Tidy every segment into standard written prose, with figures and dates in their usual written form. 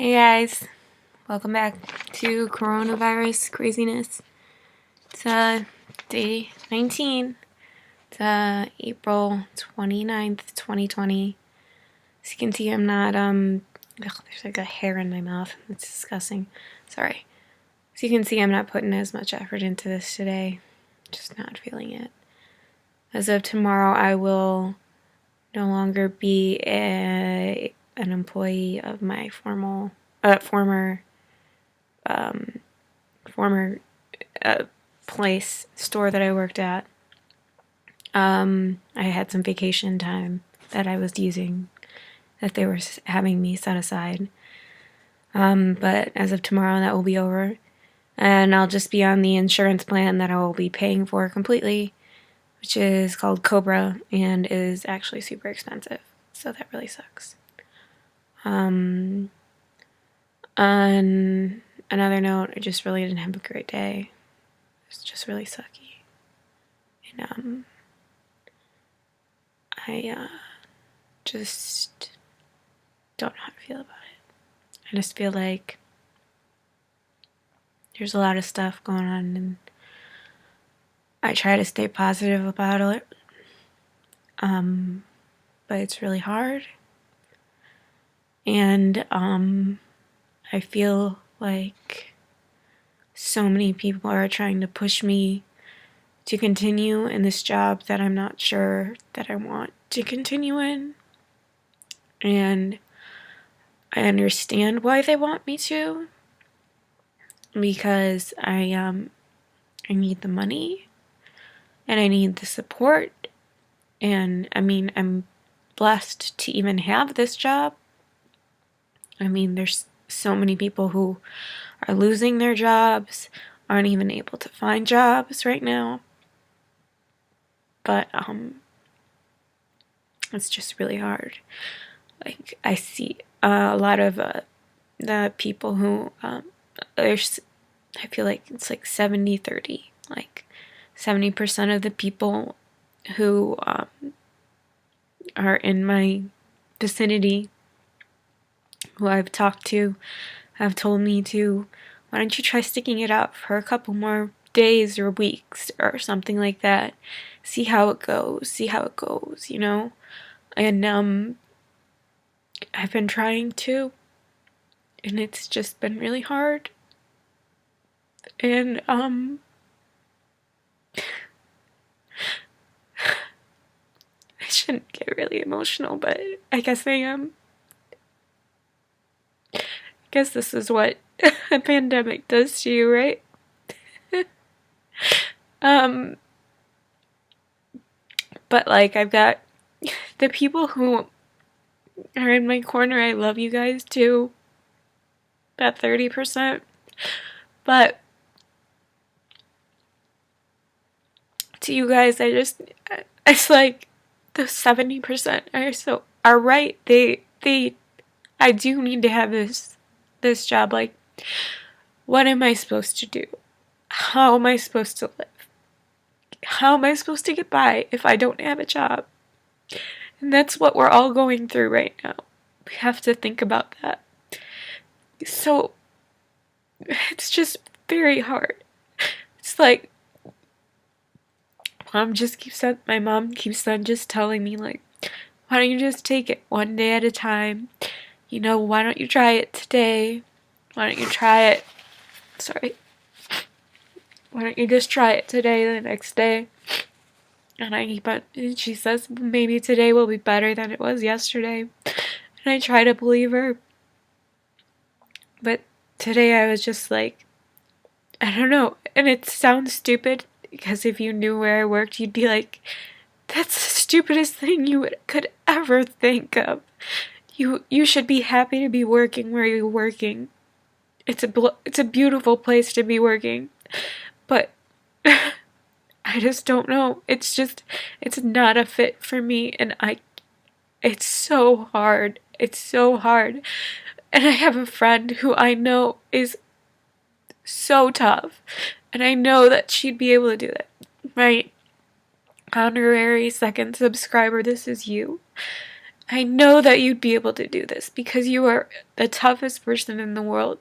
Hey guys, welcome back to coronavirus craziness. It's day 19. It's April 29th, 2020. As you can see, I'm not there's like a hair in my mouth. It's disgusting. Sorry. As you can see, I'm not putting as much effort into this today. Just not feeling it. As of tomorrow, I will no longer be an employee of my former store that I worked at. I had some vacation time that I was using that they were having me set aside. But as of tomorrow, that will be over. And I'll just be on the insurance plan that I will be paying for completely, which is called Cobra and is actually super expensive. So that really sucks. On another note, I just really didn't have a great day. It's just really sucky. And I just don't know how to feel about it. I just feel like there's a lot of stuff going on, and I try to stay positive about it. But it's really hard. And I feel like so many people are trying to push me to continue in this job that I'm not sure that I want to continue in. And I understand why they want me to, because I need the money and I need the support. And I mean, I'm blessed to even have this job. I mean, there's so many people who are losing their jobs, aren't even able to find jobs right now. But it's just really hard. Like, I see a lot of the people who there's, I feel like it's like 70-30. Like 70% of the people who are in my vicinity, who I've talked to, have told me to, why don't you try sticking it out for a couple more days or weeks or something like that. See how it goes, you know? And I've been trying to, and it's just been really hard. And I shouldn't get really emotional, but I guess I am. I guess this is what a pandemic does to you, right? But like, I've got the people who are in my corner. I love you guys too. That 30%. But to you guys, it's like the 70% are right. I do need to have this job. Like, what am I supposed to do? How am I supposed to live? How am I supposed to get by if I don't have a job? And that's what we're all going through right now. We have to think about that. So, it's just very hard. It's like, my mom keeps on just telling me, like, why don't you just take it one day at a time? You know, why don't you try it today? Why don't you try it? Sorry. Why don't you just try it today, the next day? And she says, maybe today will be better than it was yesterday. And I try to believe her. But today I was just like, I don't know. And it sounds stupid, because if you knew where I worked, you'd be like, that's the stupidest thing you could ever think of. You should be happy to be working where you're working. It's a beautiful place to be working. But I just don't know. It's not a fit for me, and it's so hard. It's so hard. And I have a friend who I know is so tough, and I know that she'd be able to do that. My honorary second subscriber, this is you. I know that you'd be able to do this because you are the toughest person in the world.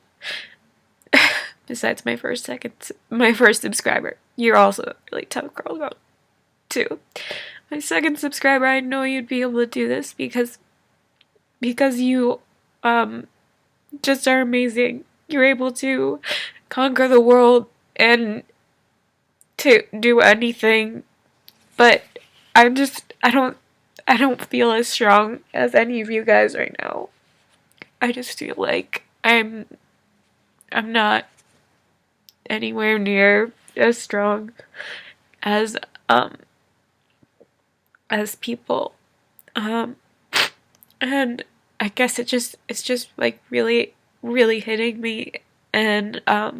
Besides my first subscriber. You're also a really tough girl too. My second subscriber, I know you'd be able to do this because you just are amazing. You're able to conquer the world and to do anything. But I don't feel as strong as any of you guys right now. I just feel like I'm not anywhere near as strong as um as people. Um and I guess it's just like really really hitting me, and I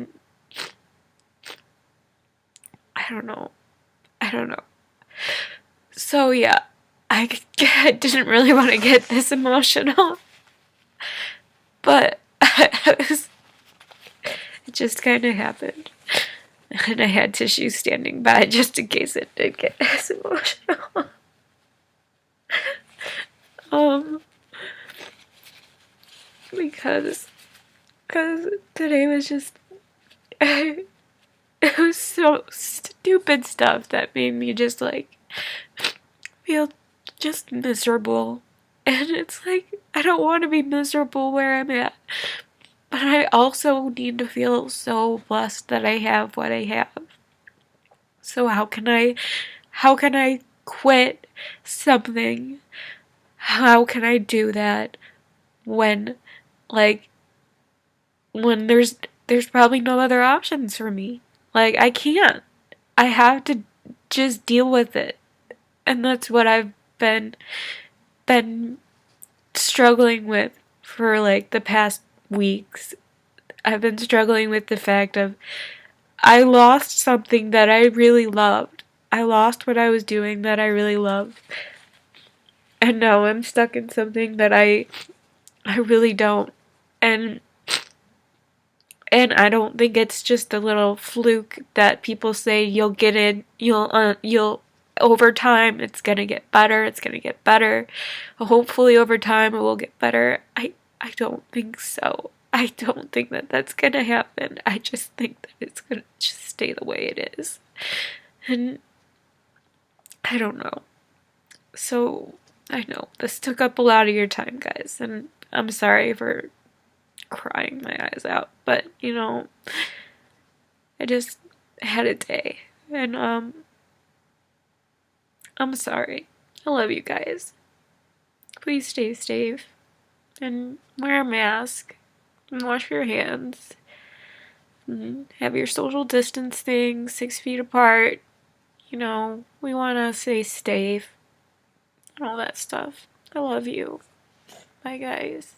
don't know. I don't know. So yeah, I I didn't really want to get this emotional, but it just kind of happened. And I had tissues standing by just in case it did get as emotional. um, because today was just it was so stupid stuff that made me just like feel just miserable. And it's like I don't want to be miserable where I'm at, but I also need to feel so blessed that I have what I have. So how can I quit something? How can I do that when like when there's probably no other options for me? Like I can't. I have to just deal with it. And that's what I've been struggling with for like the past weeks. I've been struggling with the fact of I lost something that I really loved. I lost what I was doing that I really loved. And now I'm stuck in something that I really don't. And I don't think it's just a little fluke that people say you'll get in, you'll over time it's gonna get better, it's gonna get better. Hopefully over time it will get better. I don't think so. I don't think that that's gonna happen. I just think that it's gonna just stay the way it is. And I don't know. So I know this took up a lot of your time, guys, and I'm sorry for crying my eyes out, but you know, I just had a day, and I'm sorry. I love you guys. Please stay safe and wear a mask and wash your hands and have your social distancing 6 feet apart. You know, we want to stay safe and all that stuff. I love you. Bye, guys.